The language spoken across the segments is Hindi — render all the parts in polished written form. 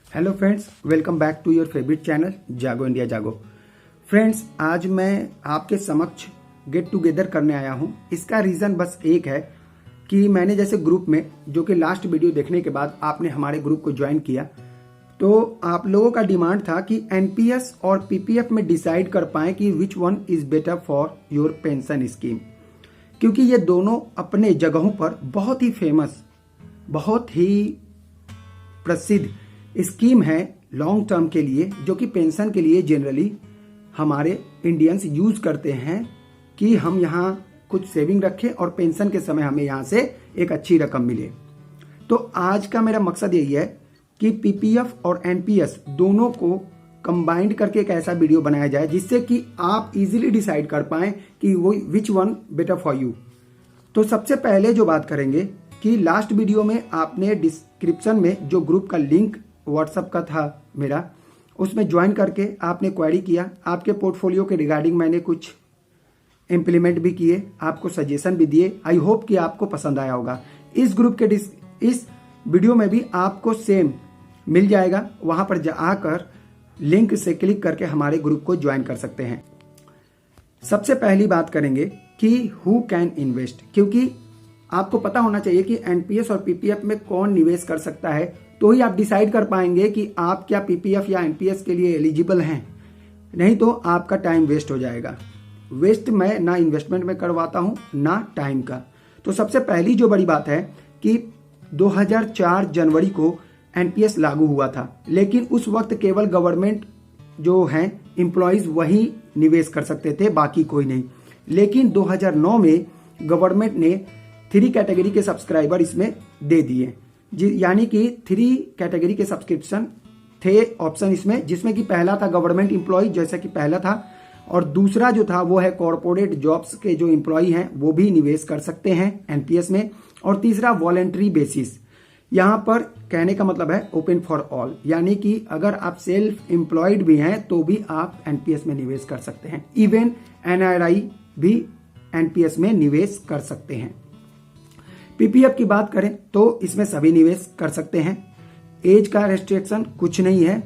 Hello friends, welcome back to your favourite channel Jago India Jago. Friends, आज मैं आपके समक्ष गेट टुगेदर करने आया हूं। इसका रीज़न बस एक है कि मैंने जैसे ग्रुप में, जो कि लास्ट वीडियो देखने के बाद आपने हमारे ग्रुप को ज्वाइन किया, तो आप लोगों का डिमांड था कि एनपीएस और पीपीएफ में डिसाइड कर पाएं कि which one is better for your pension scheme, क्योंकि ये दोनों अपने जगहों पर बहुत ही फेमस, बहुत ही प्रसिद्ध स्कीम है लॉन्ग टर्म के लिए, जो कि पेंशन के लिए जनरली हमारे इंडियंस यूज करते हैं कि हम यहाँ कुछ सेविंग रखें और पेंशन के समय हमें यहाँ से एक अच्छी रकम मिले। तो आज का मेरा मकसद यही है कि पीपीएफ और एनपीएस दोनों को कंबाइंड करके एक ऐसा वीडियो बनाया जाए जिससे कि आप इजीली डिसाइड कर पाएं कि वो which one better for you. तो सबसे पहले जो बात करेंगे कि लास्ट वीडियो में आपने डिस्क्रिप्शन में जो ग्रुप का लिंक व्हाट्सएप का था मेरा, उसमें ज्वाइन करके आपने क्वेरी किया। आपके पोर्टफोलियो के रिगार्डिंग मैंने कुछ इम्प्लीमेंट भी किए, आपको सजेशन भी दिए। आई होप कि आपको पसंद आया होगा। इस ग्रुप के इस वीडियो में भी आपको सेम मिल जाएगा, वहां पर जाकर लिंक से क्लिक करके हमारे ग्रुप को ज्वाइन कर सकते हैं। सबसे पहली बात करेंगे कि हु कैन इन्वेस्ट, क्योंकि आपको पता होना चाहिए कि एनपीएस और पीपीएफ में कौन निवेश कर सकता है, तो ही आप डिसाइड कर पाएंगे कि आप क्या पीपीएफ या एनपीएस के लिए एलिजिबल हैं। नहीं तो आपका टाइम वेस्ट हो जाएगा। वेस्ट मैं ना इन्वेस्टमेंट में करवाता हूं ना टाइम का। तो सबसे पहली जो बड़ी बात है कि 2004 जनवरी को एनपीएस लागू हुआ था, लेकिन उस वक्त केवल गवर्नमेंट जो हैं एम्प्लॉयज वही निवेश कर सकते थे, बाकी कोई नहीं। लेकिन 2009 में गवर्नमेंट ने 3 कैटेगरी के सब्सक्राइबर इसमें दे दिए, यानी कि 3 कैटेगरी के सब्सक्रिप्शन थे ऑप्शन इसमें, जिसमें कि पहला था गवर्नमेंट एम्प्लॉय, जैसा कि पहला था, और दूसरा जो था वो है कॉर्पोरेट जॉब्स के जो एम्प्लॉय हैं वो भी निवेश कर सकते हैं एनपीएस में, और तीसरा वॉलेंट्री बेसिस। यहां पर कहने का मतलब है ओपन फॉर ऑल, यानी कि अगर आप सेल्फ एम्प्लॉयड भी हैं तो भी आप एनपीएस में निवेश कर सकते हैं। इवन एनआरआई भी एनपीएस में निवेश कर सकते हैं। पीपीएफ की बात करें तो इसमें सभी निवेश कर सकते हैं। एज का रेस्ट्रिक्शन कुछ नहीं है।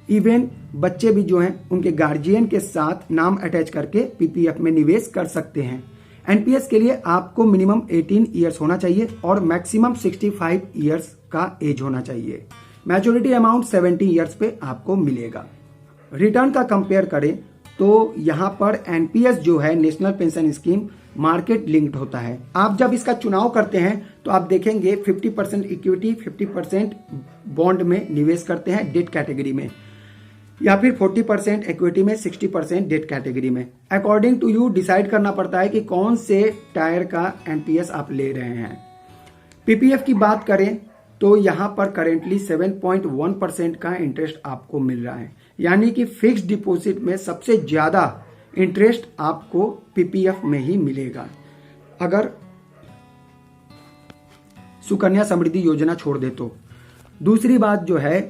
इवन बच्चे भी जो हैं उनके गार्जियन के साथ नाम अटैच करके पीपीएफ में निवेश कर सकते हैं। एनपीएस के लिए आपको मिनिमम 18 ईयर्स होना चाहिए और मैक्सिमम 65 ईयर्स का एज होना चाहिए। मैच्योरिटी अमाउंट 70 ईयर्स पे आपको मिलेगा। रिटर्न का कंपेयर करें तो यहाँ पर एनपीएस जो है national pension scheme market linked होता है। आप जब इसका चुनाव करते हैं तो आप देखेंगे 50% इक्विटी, 50% बॉन्ड में निवेश करते हैं डेट कैटेगरी में, या फिर 40% इक्विटी में, 60% डेट कैटेगरी में। अकॉर्डिंग टू यू डिसाइड करना पड़ता है कि कौन से टायर का एनपीएस आप ले रहे हैं। पीपीएफ की बात करें तो यहां पर करेंटली 7.1% का इंटरेस्ट आपको मिल रहा है, यानी कि फिक्स्ड डिपॉजिट में सबसे ज्यादा इंटरेस्ट आपको पीपीएफ में ही मिलेगा, अगर सुकन्या समृद्धि योजना छोड़ दे तो। दूसरी बात जो है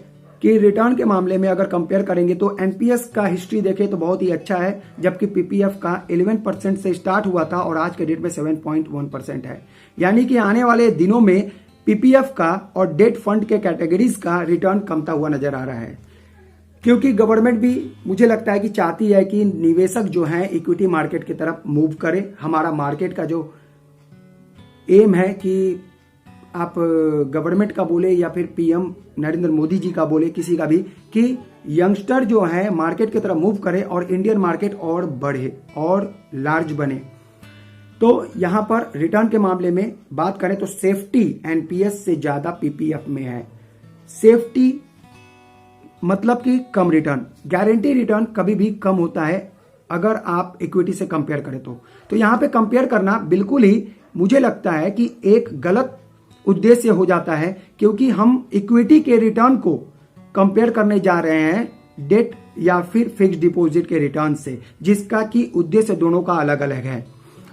कि रिटर्न के मामले में अगर कंपेयर करेंगे तो एनपीएस का हिस्ट्री देखें तो बहुत ही अच्छा है, जबकि पीपीएफ का 11% से स्टार्ट हुआ था और आज के डेट में 7.1% है। यानी कि आने वाले दिनों में पीपीएफ का और डेट फंड के कैटेगरीज का रिटर्न कमता हुआ नजर आ रहा है, क्योंकि गवर्नमेंट भी मुझे लगता है कि चाहती है कि निवेशक जो हैं इक्विटी मार्केट की तरफ मूव करें। हमारा मार्केट का जो एम है कि आप गवर्नमेंट का बोले या फिर पीएम नरेंद्र मोदी जी का बोले, किसी का भी, कि यंगस्टर जो है मार्केट की तरफ मूव करे और इंडियन मार्केट और बढ़े और लार्ज बने। तो यहां पर रिटर्न के मामले में बात करें तो सेफ्टी एनपीएस से ज्यादा पीपीएफ में है। सेफ्टी मतलब कि कम रिटर्न, गारंटी रिटर्न कभी भी कम होता है अगर आप इक्विटी से कंपेयर करें तो यहां पे कंपेयर करना बिल्कुल ही मुझे लगता है कि एक गलत उद्देश्य हो जाता है, क्योंकि हम इक्विटी के रिटर्न को कंपेयर करने जा रहे हैं डेट या फिर फिक्स्ड डिपॉजिट के रिटर्न से, जिसका कि उद्देश्य दोनों का अलग अलग है।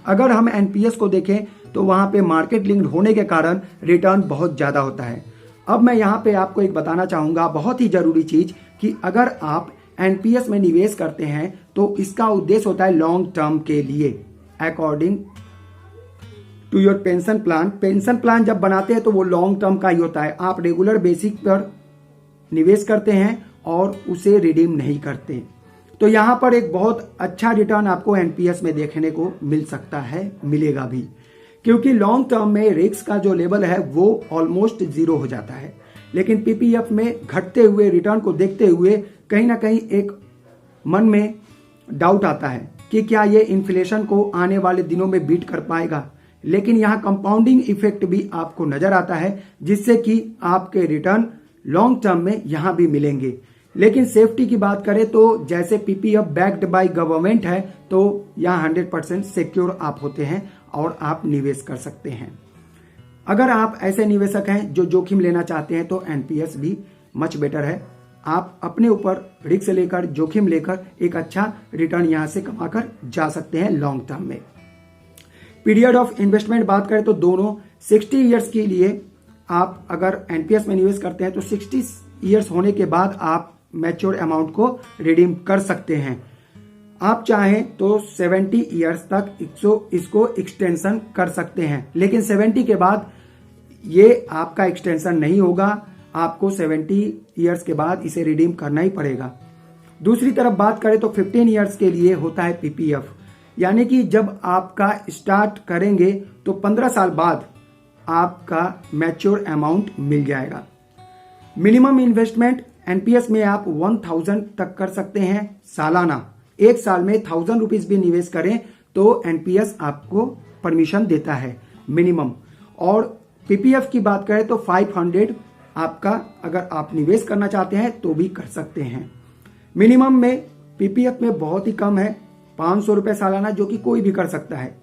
अगर हम एनपीएस को देखें तो वहां पे मार्केट लिंक्ड होने के कारण रिटर्न बहुत ज्यादा होता है। अब मैं यहां पे आपको एक बताना चाहूंगा बहुत ही जरूरी चीज, कि अगर आप एनपीएस में निवेश करते हैं तो इसका उद्देश्य होता है लॉन्ग टर्म के लिए, according to your pension plan. Pension plan जब बनाते हैं तो वो लॉन्ग टर्म का ही होता है। आप रेगुलर बेसिक पर निवेश करते हैं और उसे रिडीम नहीं करते। तो यहाँ पर एक बहुत अच्छा रिटर्न आपको एनपीएस में देखने को मिल सकता है, मिलेगा भी, क्योंकि लॉन्ग टर्म में रिस्क का जो लेवल है वो ऑलमोस्ट जीरो हो जाता है। लेकिन पीपीएफ में घटते हुए रिटर्न को देखते हुए कहीं ना कहीं एक मन में डाउट आता है कि क्या ये इन्फ्लेशन को आने वाले दिनों में बीट कर पाएगा। लेकिन यहाँ कंपाउंडिंग इफेक्ट भी आपको नजर आता है, जिससे कि आपके रिटर्न लॉन्ग टर्म में यहां भी मिलेंगे। लेकिन सेफ्टी की बात करें तो जैसे पीपीएफ बैक्ड बाय गवर्नमेंट है, तो यहाँ 100% सिक्योर आप होते हैं और आप निवेश कर सकते हैं। अगर आप ऐसे निवेशक हैं जो जोखिम लेना चाहते हैं तो एनपीएस भी मच बेटर है। आप अपने ऊपर रिस्क लेकर, जोखिम लेकर एक अच्छा रिटर्न यहां से कमाकर जा सकते हैं लॉन्ग टर्म में। पीरियड ऑफ इन्वेस्टमेंट बात करें तो दोनों 60 ईयर्स के लिए आप अगर एनपीएस में निवेश करते हैं तो 60 ईयर्स होने के बाद आप मैच्योर अमाउंट को रिडीम कर सकते हैं। आप चाहें तो 70 ईयर्स तक इसको एक्सटेंशन कर सकते हैं, लेकिन 70 के बाद ये आपका एक्सटेंशन नहीं होगा। आपको 70 ईयर्स के बाद इसे रिडीम करना ही पड़ेगा। दूसरी तरफ बात करें तो 15 ईयर्स के लिए होता है पीपीएफ, यानी कि जब आपका स्टार्ट करेंगे तो 15 साल बाद आपका मैच्योर अमाउंट मिल जाएगा। मिनिमम इन्वेस्टमेंट एनपीएस में आप 1000 तक कर सकते हैं सालाना। एक साल में 1000 रुपीज भी निवेश करें तो एनपीएस आपको परमिशन देता है मिनिमम। और पीपीएफ की बात करें तो 500 आपका अगर आप निवेश करना चाहते हैं तो भी कर सकते हैं। मिनिमम में पीपीएफ में बहुत ही कम है, 500 रुपए सालाना, जो कि कोई भी कर सकता है,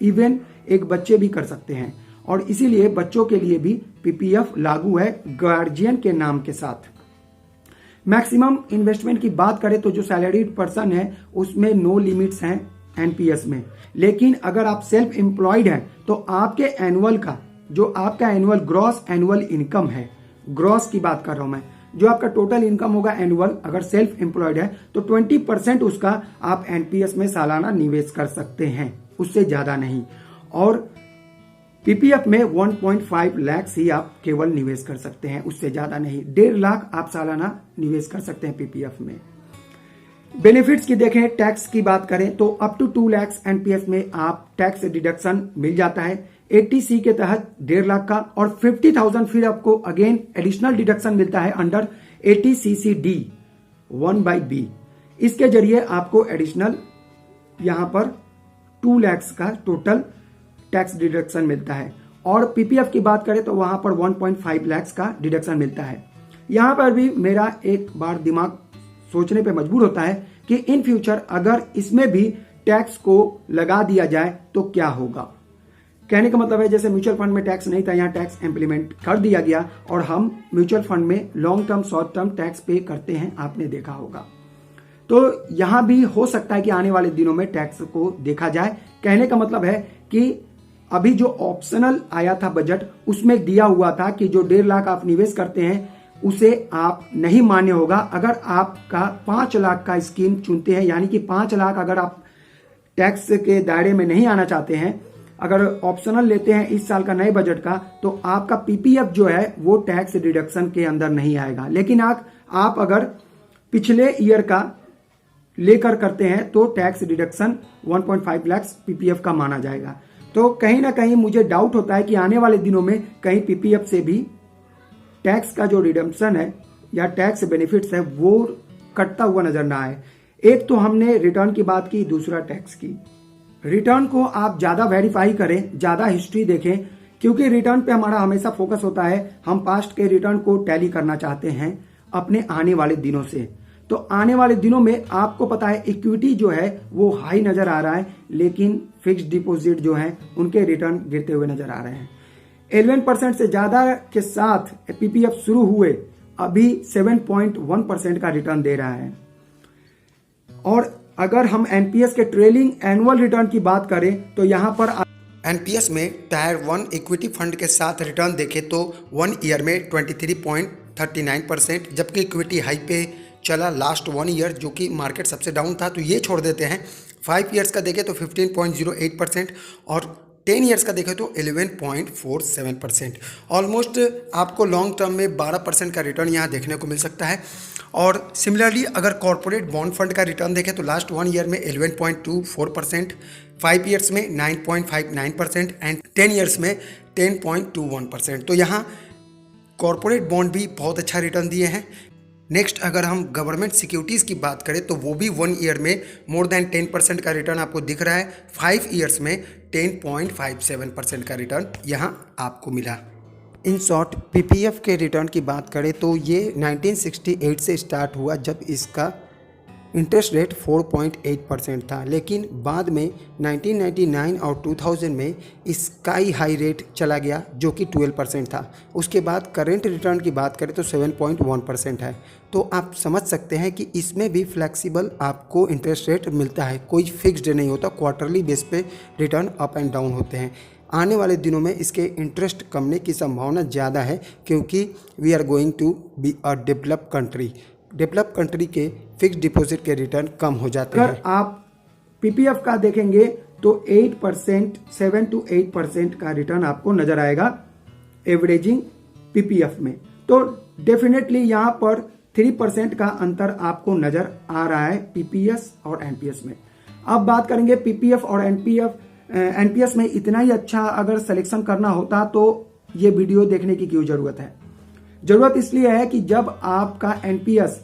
इवन एक बच्चे भी कर सकते हैं। और इसीलिए बच्चों के लिए भी पीपीएफ लागू है गार्जियन के नाम के साथ। मैक्सिमम इन्वेस्टमेंट की बात करें तो जो सैलरीड पर्सन है उसमें नो लिमिट्स हैं एनपीएस में। लेकिन अगर आप सेल्फ एम्प्लॉयड हैं तो आपके एनुअल का जो आपका एनुअल ग्रॉस एनुअल इनकम है, ग्रॉस की बात कर रहा हूं मैं, जो आपका टोटल इनकम होगा एनुअल, अगर सेल्फ एम्प्लॉयड है तो 20% उसका आप एनपीएस में सालाना निवेश कर सकते हैं, उससे ज्यादा नहीं। और पीपीएफ में 1.5 लाख ही आप केवल निवेश कर सकते हैं, उससे ज्यादा नहीं। 1.5 लाख आप सालाना निवेश कर सकते हैं पीपीएफ में। बेनिफिट्स की देखें, टैक्स की बात करें तो अप टू 2 लाख एनपीएफ में आप टैक्स डिडक्शन मिल जाता है 80C के तहत 1.5 लाख का, और 50,000 फिर आपको अगेन एडिशनल डिडक्शन मिलता है अंडर 80CCD 1/B। इसके जरिए आपको एडिशनल यहां पर 2 लाख का टोटल टैक्स डिडक्शन मिलता है। और पीपीएफ की बात करें तो वहां पर 1.5 लाख का डिडक्शन मिलता है। यहां पर भी मेरा एक बार दिमाग सोचने पे मजबूर होता है कि इन फ्यूचर अगर इसमें भी टैक्स को लगा दिया जाए तो क्या होगा। कहने का मतलब है जैसे म्यूचुअल फंड में टैक्स नहीं था, यहाँ टैक्स इंप्लीमेंट कर दिया गया और हम म्यूचुअल फंड में long term short term tax पे करते हैं, आपने देखा होगा। तो यहां भी हो सकता है कि आने वाले दिनों में टैक्स को देखा जाए। कहने का मतलब है कि अभी जो ऑप्शनल आया था बजट, उसमें दिया हुआ था कि जो 1.5 लाख आप निवेश करते हैं उसे आप नहीं मान्य होगा अगर आपका 5 लाख का स्कीम चुनते हैं। यानी कि 5 लाख अगर आप टैक्स के दायरे में नहीं आना चाहते हैं, अगर ऑप्शनल लेते हैं इस साल का नए बजट का, तो आपका पीपीएफ जो है वो टैक्स डिडक्शन के अंदर नहीं आएगा। लेकिन आप अगर पिछले ईयर का लेकर करते हैं तो टैक्स डिडक्शन 1.5 लाख पीपीएफ का माना जाएगा। तो कहीं ना कहीं मुझे डाउट होता है कि आने वाले दिनों में कहीं पीपीएफ से भी टैक्स का जो रिडम्पशन है या टैक्स बेनिफिट्स है वो कटता हुआ नजर ना आए। एक तो हमने रिटर्न की बात की, दूसरा टैक्स की। रिटर्न को आप ज्यादा वेरीफाई करें, ज्यादा हिस्ट्री देखें, क्योंकि रिटर्न पे हमारा हमेशा फोकस होता है। हम पास्ट के रिटर्न को टैली करना चाहते हैं अपने आने वाले दिनों से। तो आने वाले दिनों में आपको पता है इक्विटी जो है वो हाई नजर आ रहा है, लेकिन फिक्स्ड डिपॉजिट जो है उनके रिटर्न गिरते हुए नजर आ रहे हैं। 11% से ज्यादा के साथ पीपीएफ शुरू हुए अभी 7.1% का रिटर्न दे रहा है। और अगर हम एनपीएस के ट्रेलिंग एनुअल रिटर्न की बात करें तो यहां पर एनपीएस में टायर 1 इक्विटी फंड के साथ रिटर्न देखें तो 1 ईयर में 23.39%, जबकि इक्विटी हाई पे चला लास्ट 1 ईयर जो कि मार्केट सबसे डाउन था, तो ये छोड़ देते हैं। 5 ईयर्स का देखें तो 15.08% और 10 ईयर्स का देखें तो 11.47%। ऑलमोस्ट आपको लॉन्ग टर्म में 12% का रिटर्न यहाँ देखने को मिल सकता है। और सिमिलरली अगर कॉर्पोरेट बॉन्ड फंड का रिटर्न देखें तो लास्ट 1 ईयर में 11.24%, 5 ईयर्स में 9.59% एंड 10 ईयर्स में 10.21%। तो यहाँ कॉर्पोरेट बॉन्ड भी बहुत अच्छा रिटर्न दिए हैं। नेक्स्ट अगर हम गवर्नमेंट सिक्योरिटीज़ की बात करें तो वो भी 1 ईयर में मोर देन 10% का रिटर्न आपको दिख रहा है। 5 ईयर्स में 10.57% का रिटर्न यहाँ आपको मिला। इन शॉर्ट पीपीएफ के रिटर्न की बात करें तो ये 1968 से स्टार्ट हुआ जब इसका इंटरेस्ट रेट 4.8% था, लेकिन बाद में 1999 और 2000 में स्काई हाई रेट चला गया जो कि 12% था। उसके बाद करेंट रिटर्न की बात करें तो 7.1% है। तो आप समझ सकते हैं कि इसमें भी फ्लेक्सिबल आपको इंटरेस्ट रेट मिलता है, कोई फिक्स्ड नहीं होता। क्वार्टरली बेस पे रिटर्न अप एंड डाउन होते हैं। आने वाले दिनों में इसके इंटरेस्ट कमने की संभावना ज़्यादा है क्योंकि we are going to be a develop country. Develop country के फिक्स डिपॉजिट के रिटर्न कम हो जाते हैं। अगर आप पीपीएफ का देखेंगे तो 8%, 7 to 8% का रिटर्न आपको नजर आएगा एवरेजिंग पीपीएफ में। तो डेफिनेटली यहाँ पर 3% का अंतर आपको नजर आ रहा है पीपीएस और एनपीएस में। अब बात करेंगे पीपीएफ और एनपीएस में इतना ही अच्छा अगर सिलेक्शन करना होता तो ये वीडियो देखने की क्यों जरूरत है? जरूरत इसलिए है कि जब आपका एनपीएस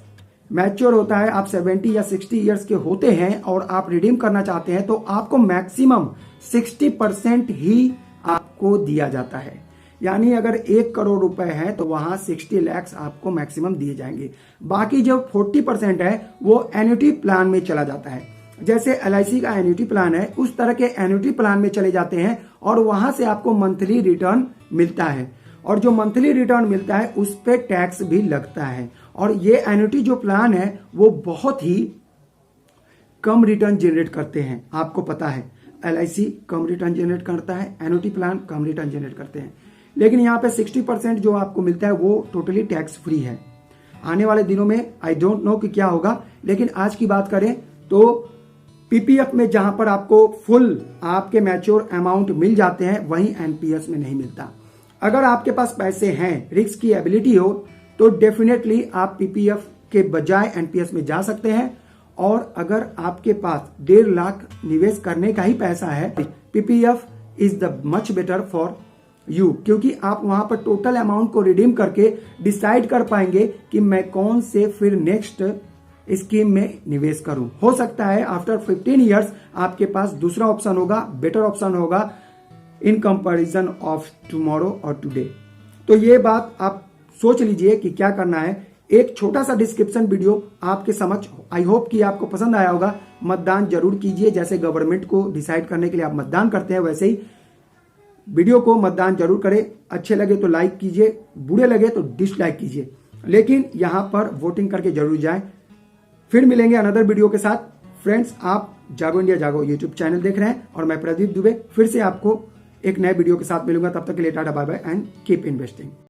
मैच्योर होता है, आप 70 या 60 ईयर्स के होते हैं और आप रिडीम करना चाहते हैं तो आपको मैक्सिमम 60% ही आपको दिया जाता है। यानी अगर 1 करोड़ रुपए है तो वहां 60 लाख आपको मैक्सिमम दिए जाएंगे। बाकी जो 40% है वो एन्युटी प्लान में चला जाता है। जैसे एलआईसी का एन्युटी प्लान है उस तरह के एन्युटी प्लान में चले जाते हैं और वहां से आपको मंथली रिटर्न मिलता है। और जो मंथली रिटर्न मिलता है उस पर टैक्स भी लगता है। और ये एन्युटी जो प्लान है वो बहुत ही कम रिटर्न जनरेट करते हैं। आपको पता है एलआईसी कम रिटर्न जनरेट करता है, एन्युटी प्लान कम रिटर्न जनरेट करते हैं। लेकिन यहाँ पे 60% जो आपको मिलता है वो टोटली टैक्स फ्री है। आने वाले दिनों में आई डोंट नो कि क्या होगा, लेकिन आज की बात करें तो पीपीएफ में जहां पर आपको फुल आपके मैच्योर अमाउंट मिल जाते हैं वहीं एनपीएस में नहीं मिलता। अगर आपके पास पैसे हैं, रिस्क की एबिलिटी हो तो डेफिनेटली आप पीपीएफ के बजाय एनपीएस में जा सकते हैं। और अगर आपके पास 1.5 लाख निवेश करने का ही पैसा है, PPF is the much better for you, क्योंकि आप वहां पर टोटल अमाउंट को रिडीम करके डिसाइड कर पाएंगे कि मैं कौन से फिर नेक्स्ट स्कीम में निवेश करूं। हो सकता है आफ्टर 15 ईयर्स आपके पास दूसरा ऑप्शन होगा, बेटर ऑप्शन होगा इन कंपैरिजन ऑफ टुमारो और टुडे। तो ये बात आप सोच लीजिए कि क्या करना है। एक छोटा सा डिस्क्रिप्शन वीडियो आपके समक्ष, आई होप कि आपको पसंद आया होगा। मतदान जरूर कीजिए, जैसे गवर्नमेंट को डिसाइड करने के लिए आप मतदान करते हैं वैसे ही वीडियो को मतदान जरूर करें। अच्छे लगे तो लाइक कीजिए, बुरे लगे तो डिसलाइक कीजिए, लेकिन यहां पर वोटिंग करके जरूर जाएं। फिर मिलेंगे अनदर वीडियो के साथ। फ्रेंड्स, आप जागो इंडिया जागो यूट्यूब चैनल देख रहे हैं और मैं प्रदीप दुबे फिर से आपको एक नए वीडियो के साथ मिलूंगा। तब तक के लिए tata bye bye and keep investing.